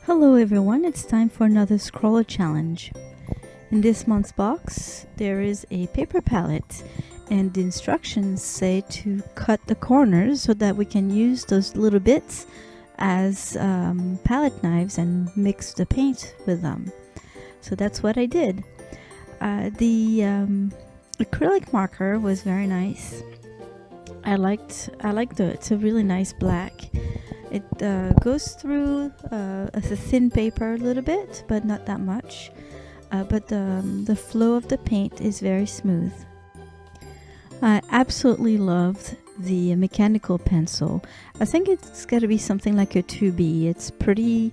Hello everyone, it's time for another Scrawler challenge. In this month's box, there is a paper palette and the instructions say to cut the corners so that we can use those little bits as palette knives and mix the paint with them. So that's what I did. The acrylic marker was very nice. I liked it's a really nice black. It goes through a thin paper a little bit, but not that much. But the flow of the paint is very smooth. I absolutely loved the mechanical pencil. I think it's got to be something like a 2B. It's pretty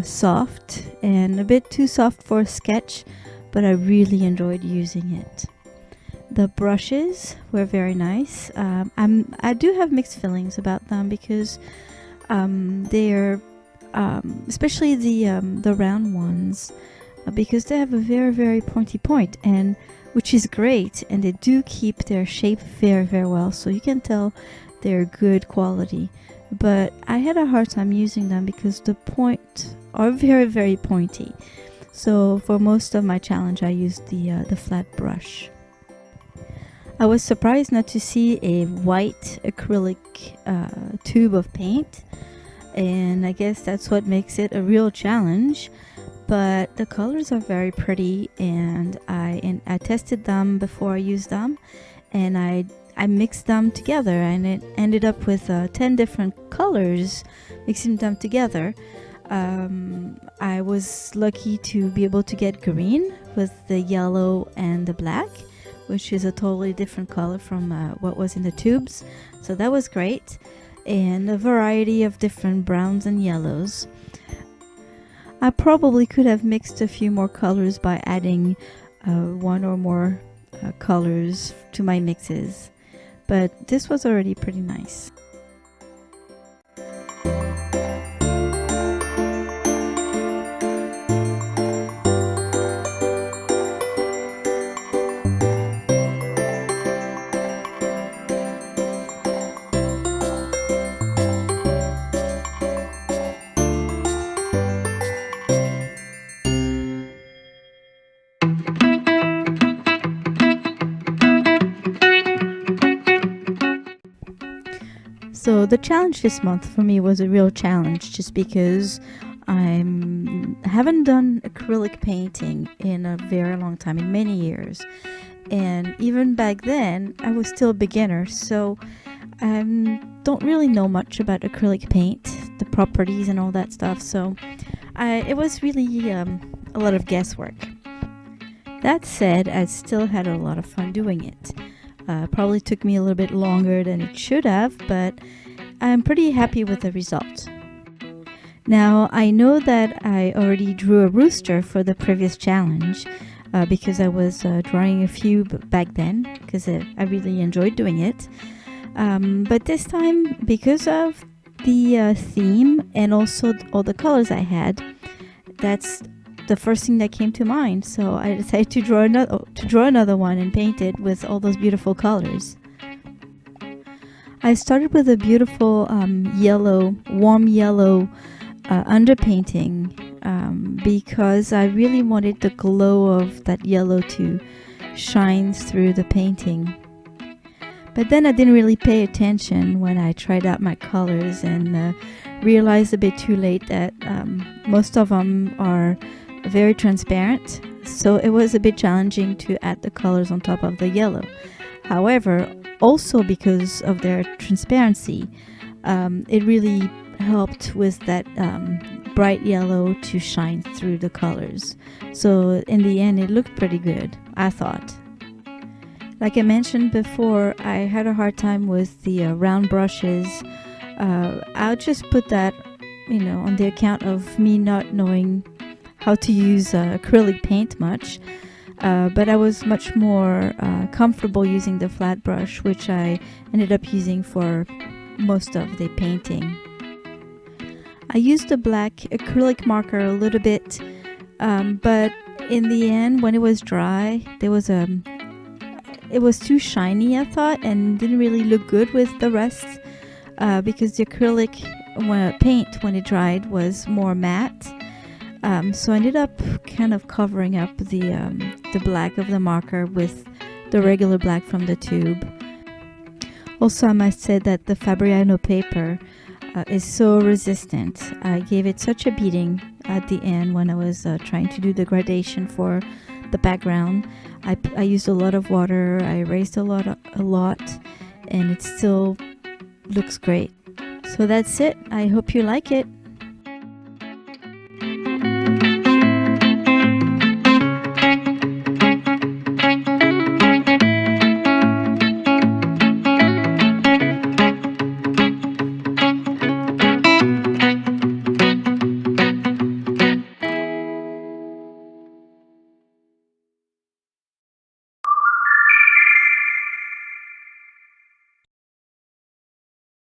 soft and a bit too soft for a sketch, but I really enjoyed using it. The brushes were very nice. I do have mixed feelings about them because they're especially the round ones, because they have a very pointy point, and which is great, and they do keep their shape very well, so you can tell they're good quality. But I had a hard time using them because the point are very pointy. So for most of my challenge I used the flat brush. I was surprised not to see a white acrylic tube of paint, and I guess that's what makes it a real challenge. But the colors are very pretty, and I tested them before I used them, and I mixed them together, and it ended up with 10 different colors mixing them together. I was lucky to be able to get green with the yellow and the black, which is a totally different color from what was in the tubes, so that was great, and a variety of different browns and yellows. I probably could have mixed a few more colors by adding one or more colors to my mixes, but this was already pretty nice. So the challenge this month for me was a real challenge, just because I haven't done acrylic painting in a very long time, in many years, and even back then I was still a beginner, so I don't really know much about acrylic paint, the properties and all that stuff, so it was really a lot of guesswork. That said, I still had a lot of fun doing it. Probably took me a little bit longer than it should have, but I'm pretty happy with the result. Now, I know that I already drew a rooster for the previous challenge, because I was drawing a few back then, because I really enjoyed doing it. But this time, because of the theme and also all the colors I had, that's the first thing that came to mind, so I decided to draw another one and paint it with all those beautiful colors. I started with a beautiful warm yellow underpainting, because I really wanted the glow of that yellow to shine through the painting. But then I didn't really pay attention when I tried out my colors, and realized a bit too late that most of them are very transparent, so it was a bit challenging to add the colors on top of the yellow. However, also because of their transparency, it really helped with that bright yellow to shine through the colors. So in the end it looked pretty good, I thought. Like I mentioned before, I had a hard time with the round brushes. I'll just put that, on the account of me not knowing how to use acrylic paint much, but I was much more comfortable using the flat brush, which I ended up using for most of the painting. I used the black acrylic marker a little bit, but in the end, when it was dry, it was too shiny, I thought, and didn't really look good with the rest, because the acrylic paint when it dried was more matte. So I ended up kind of covering up the black of the marker with the regular black from the tube. Also, I must say that the Fabriano paper is so resistant. I gave it such a beating at the end when I was trying to do the gradation for the background. I used a lot of water, I erased a lot, and it still looks great. So that's it. I hope you like it.